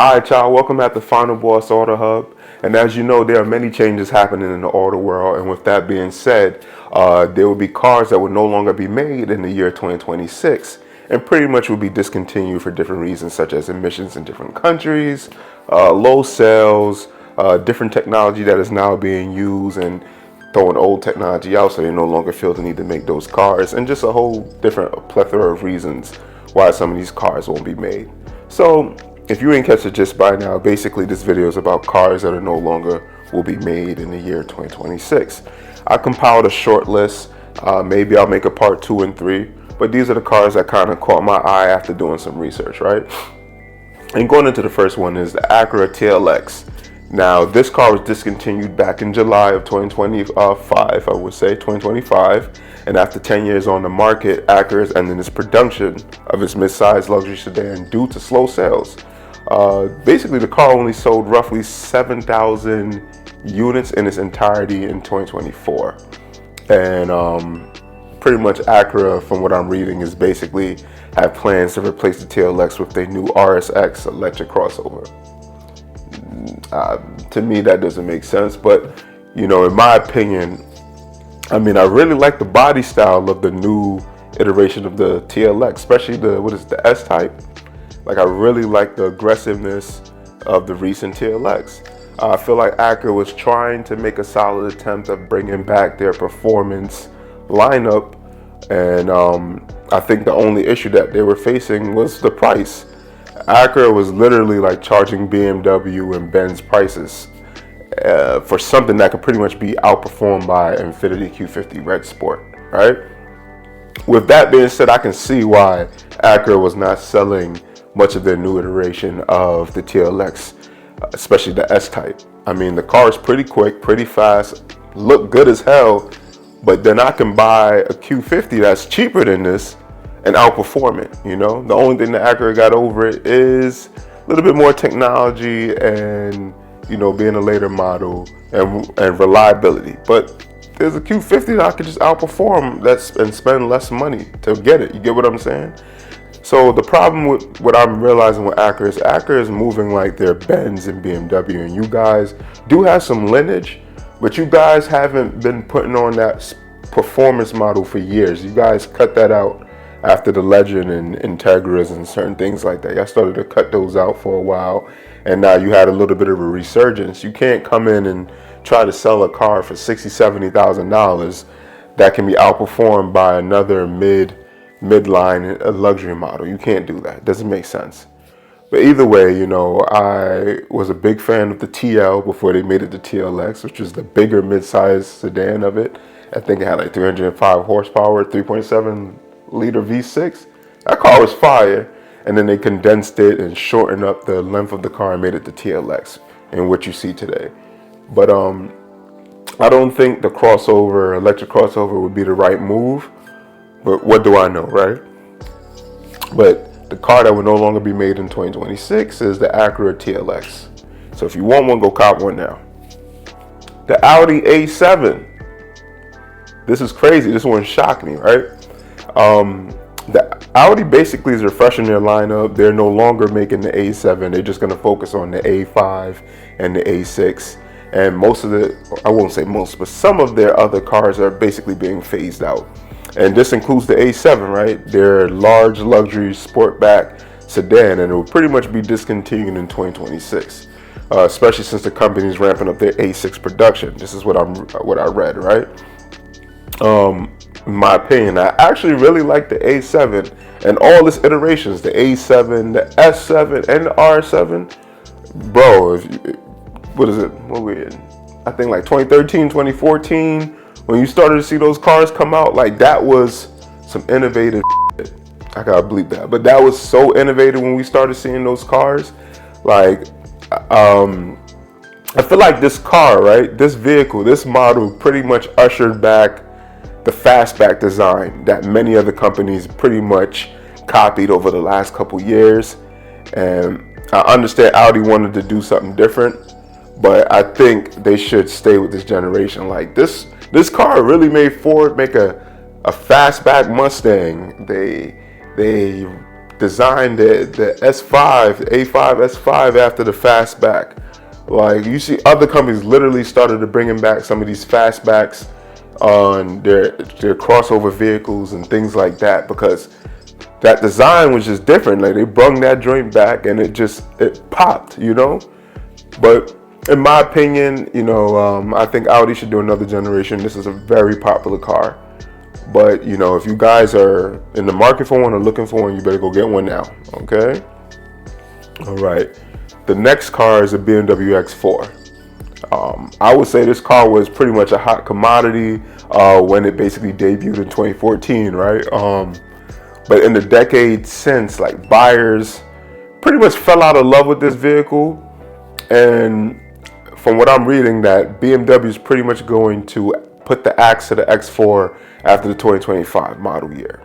All right, y'all, welcome at the Final Boss Auto Hub. And as you know, there are many changes happening in the auto world. And with that being said, there will be cars that will no longer be made in the year 2026 and pretty much will be discontinued for different reasons, such as emissions in different countries, low sales, different technology that is now being used, and throwing old technology out so they no longer feel the need to make those cars, and just a whole different plethora of reasons why some of these cars won't be made. So if you ain't catch it just by now, basically this video is about cars that are no longer will be made in the year 2026. I compiled a short list. Maybe I'll make a part 2 and 3, but these are the cars that kind of caught my eye after doing some research, right? And going into the first one is the Acura TLX. Now, this car was discontinued back in July of 2025, I would say 2025. And after 10 years on the market, Acura is ending its production of its mid-size luxury sedan due to slow sales. Basically, the car only sold roughly 7,000 units in its entirety in 2024. And pretty much Acura, from what I'm reading, is basically have plans to replace the TLX with their new RSX electric crossover. To me, that doesn't make sense, but you know, in my opinion, I really like the body style of the new iteration of the TLX, especially the S-Type. Like, I really like the aggressiveness of the recent TLX. I feel like Acura was trying to make a solid attempt of bringing back their performance lineup, and I think the only issue that they were facing was the price. Acura was literally like charging BMW and Benz prices for something that could pretty much be outperformed by Infiniti Q50 Red Sport, right? With that being said, I can see why Acura was not selling much of their new iteration of the TLX, especially the S-Type. The car is pretty quick, pretty fast, look good as hell, but then I can buy a Q50 that's cheaper than this and outperform it, you know? The only thing that Acura got over it is a little bit more technology and, you know, being a later model and reliability. But there's a Q50 that I could just outperform and spend less money to get it. You get what I'm saying? So the problem with what I'm realizing with Acura is moving like their Benz and BMW, and you guys do have some lineage, but you guys haven't been putting on that performance model for years. You guys cut that out after the Legend and Integras and certain things like that. Y'all started to cut those out for a while, and now you had a little bit of a resurgence. You can't come in and try to sell a car for $60,000, $70,000 that can be outperformed by another midline luxury model. You can't do that. It doesn't make sense. But either way, you know, I was a big fan of the TL before they made it the TLX, which was the bigger mid-size sedan of it. I think it had like 305 horsepower, 3.7 liter V6. That car was fire, and then they condensed it and shortened up the length of the car and made it the TLX in what you see today. But I don't think the electric crossover would be the right move, but what do I know, right? But the car that will no longer be made in 2026 is the Acura TLX. So if you want one, go cop one now. The Audi A7. This is crazy. This one shocked me, right? The Audi basically is refreshing their lineup. They're no longer making the A7. They're just going to focus on the A5 and the A6. And I won't say most, but some of their other cars are basically being phased out. And this includes the A7, right? Their large luxury sportback sedan, and it will pretty much be discontinued in 2026, especially since the company is ramping up their A6 production. This is what I read, right? In my opinion, I actually really like the A7 and all its iterations, the A7, the S7, and the R7. Bro, what is it? What we in? I think like 2013, 2014, when you started to see those cars come out, like that was some innovative shit. I gotta bleep that, but that was so innovative when we started seeing those cars. Like, I feel like this car, right? This vehicle, this model pretty much ushered back the fastback design that many other companies pretty much copied over the last couple years. And I understand Audi wanted to do something different, but I think they should stay with this generation. Like this car really made Ford make a fastback Mustang. They designed the S5, the A5 S5 after the fastback. Like, you see other companies literally started to bringing back some of these fastbacks on their crossover vehicles and things like that, because that design was just different. Like, they brung that joint back and it popped, you know. But in my opinion, you know, I think Audi should do another generation. This is a very popular car. But, you know, if you guys are in the market for one or looking for one, you better go get one now, okay? All right. The next car is a BMW X4. I would say this car was pretty much a hot commodity when it basically debuted in 2014, right? But in the decade since, like, buyers pretty much fell out of love with this vehicle. And from what I'm reading, that BMW is pretty much going to put the axe to the X4 after the 2025 model year.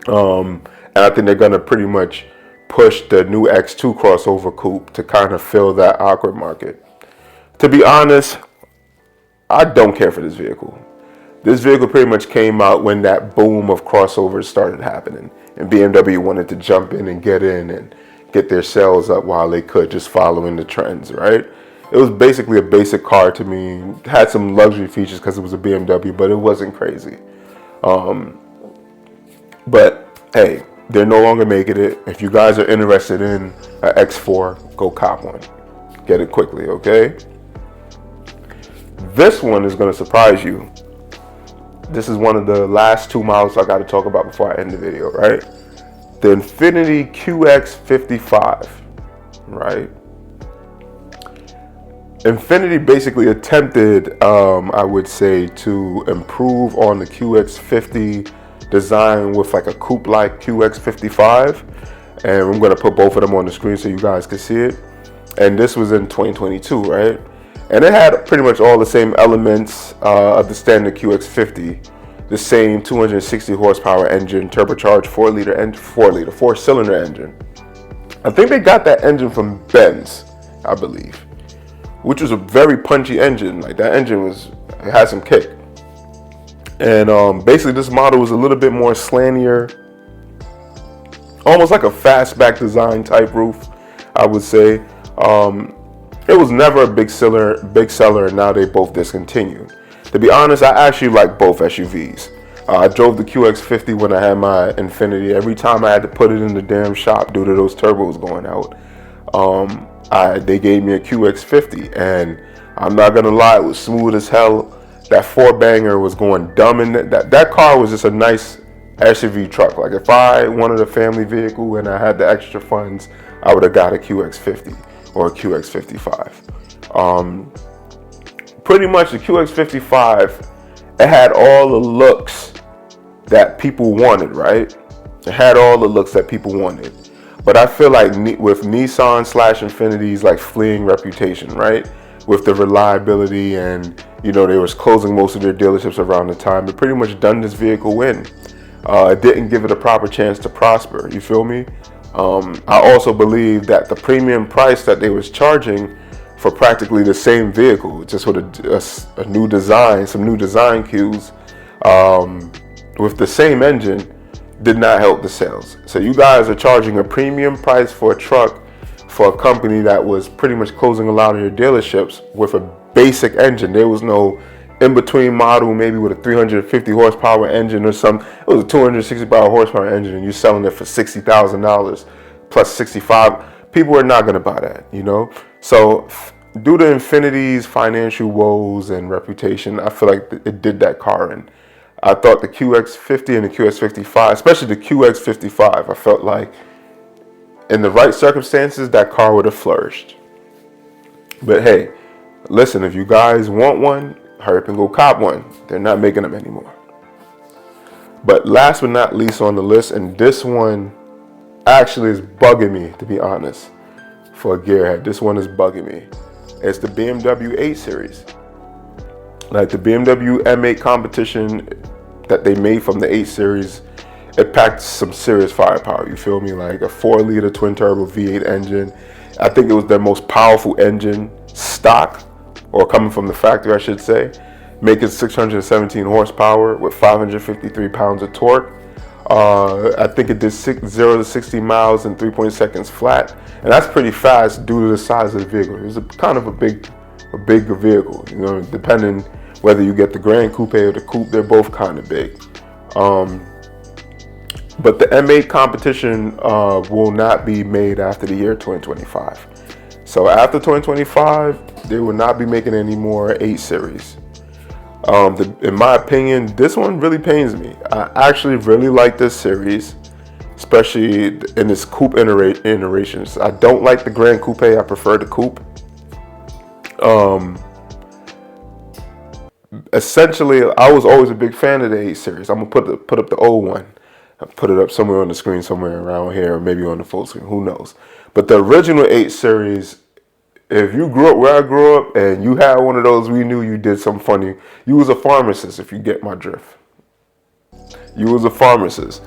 And I think they're going to pretty much push the new X2 crossover coupe to kind of fill that awkward market. To be honest, I don't care for this vehicle. This vehicle pretty much came out when that boom of crossovers started happening, and BMW wanted to jump in and get their sales up while they could, just following the trends, right? It was basically a basic car to me. It had some luxury features because it was a BMW, but it wasn't crazy. But hey, they're no longer making it. If you guys are interested in an X4, go cop one. Get it quickly, okay? This one is going to surprise you. This is one of the last two models I got to talk about before I end the video, right? The Infiniti QX55, right? Infiniti basically attempted, I would say, to improve on the QX50 design with like a coupe-like QX55. And I'm going to put both of them on the screen so you guys can see it. And this was in 2022, right? And it had pretty much all the same elements of the standard QX50. The same 260 horsepower engine, turbocharged 4-cylinder engine. I think they got that engine from Benz, I believe, which was a very punchy engine. Like, that engine it had some kick. And basically this model was a little bit more slantier, almost like a fastback design type roof, I would say. It was never a big seller, and now they both discontinued. To be honest, I actually like both SUVs. I drove the QX50 when I had my Infiniti. Every time I had to put it in the damn shop due to those turbos going out, they gave me a QX50, and I'm not gonna lie, it was smooth as hell. That four banger was going dumb in it. That car was just a nice SUV truck. Like, if I wanted a family vehicle and I had the extra funds, I would have got a QX50 or a QX55. Pretty much the QX55, it had all the looks that people wanted, right? It had all the looks that people wanted. But I feel like with Nissan / Infiniti's like fleeing reputation, right? With the reliability, and, you know, they was closing most of their dealerships around the time, it pretty much done this vehicle in. It didn't give it a proper chance to prosper, you feel me? I also believe that the premium price that they was charging for practically the same vehicle, just with a new design, some new design cues, with the same engine, did not help the sales. So you guys are charging a premium price for a truck for a company that was pretty much closing a lot of your dealerships with a basic engine. There was no in-between model, maybe with a 350 horsepower engine or something. It was a 260 horsepower engine, and you're selling it for $60,000 plus 65. People are not going to buy that, you know? So due to Infiniti's financial woes and reputation, I feel like it did that car in. I thought the QX50 and the QX55, especially the QX55, I felt like in the right circumstances, that car would have flourished. But hey, listen, if you guys want one, hurry up and go cop one. They're not making them anymore. But last but not least on the list, and this one actually is bugging me, to be honest, for a gearhead. This one is bugging me. It's the BMW 8 Series. Like, the BMW M8 competition that they made from the 8 Series, it packed some serious firepower, you feel me? Like a 4-liter twin-turbo V8 engine. I think it was their most powerful engine stock, or coming from the factory, I should say, making 617 horsepower with 553 pounds of torque. I think it did 0 to 60 miles in 3.0 seconds flat, and that's pretty fast due to the size of the vehicle. It was kind of a big vehicle, you know, depending whether you get the Grand Coupe or the Coupe, they're both kind of big. But the M8 competition will not be made after the year 2025. So after 2025, they will not be making any more 8 Series. In my opinion, this one really pains me. I actually really like this series, especially in its coupe iterations. I don't like the Grand Coupe. I prefer the coupe. Essentially, I was always a big fan of the 8 Series. I'm gonna put up the old one. I'll put it up somewhere on the screen, somewhere around here, or maybe on the full screen. Who knows? But the original 8 Series. If you grew up where I grew up and you had one of those, we knew you did something funny. You was a pharmacist, if you get my drift. You was a pharmacist.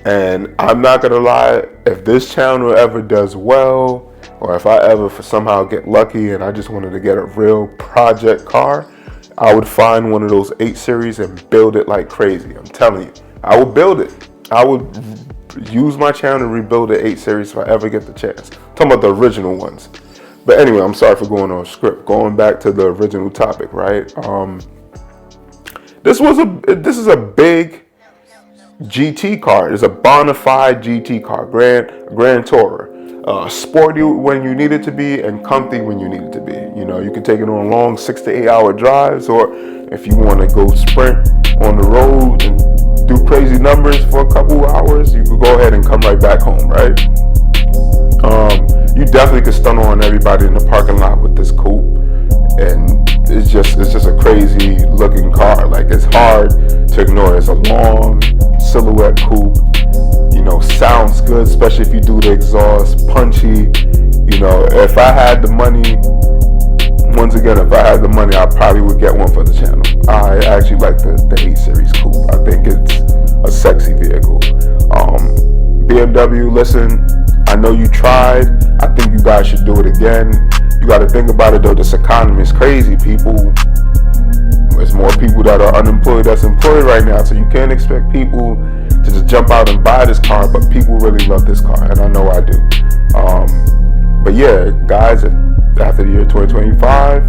And I'm not going to lie, if this channel ever does well, or if I ever somehow get lucky and I just wanted to get a real project car, I would find one of those 8 Series and build it like crazy. I'm telling you, I would build it. I would use my channel to rebuild the 8 Series if I ever get the chance. I'm talking about the original ones. But anyway, I'm sorry for going on script. Going back to the original topic, right? This is a big GT car. It's a bona fide GT car, Grand Tourer. Sporty when you need it to be and comfy when you need it to be. You know, you can take it on long 6 to 8 hour drives, or if you want to go sprint on the road and do crazy numbers for a couple hours, you could go ahead and come right back home, right? You definitely could stun on everybody in the parking lot with this coupe, and it's just a crazy looking car. Like, it's hard to ignore. It's a long silhouette coupe. You know, sounds good, especially if you do the exhaust, punchy. You know, if I had the money, once again, if I had the money, I probably would get one for the channel. I actually like the 8 Series coupe. I think it's a sexy vehicle. BMW, listen, I know you tried. I think you guys should do it again. You got to think about it though. This economy is crazy. There's more people that are unemployed that's employed right now. So you can't expect people to just jump out and buy this car. But people really love this car, and I know I do. But yeah, guys, after the year 2025,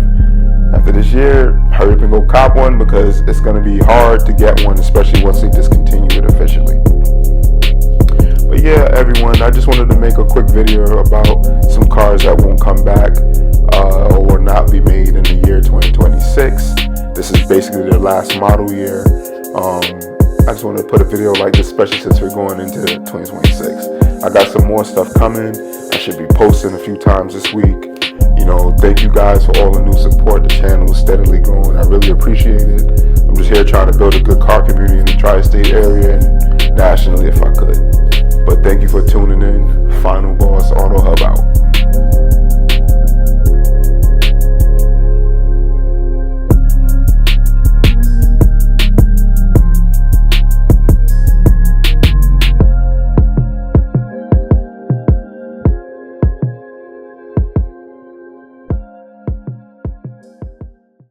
after this year, hurry up and go cop one, because it's going to be hard to get one, especially once they discontinue it officially. But yeah, everyone, I just wanted to make a quick video about some cars that won't come back or not be made in the year 2026. This is basically their last model year. I just wanted to put a video like this, especially since we're going into 2026. I got some more stuff coming. I should be posting a few times this week. You know, thank you guys for all the new support. The channel is steadily growing. I really appreciate it. I'm just here trying to build a good car community in the tri-state area and nationally if I could. But thank you for tuning in. Final Boss Auto Hub out.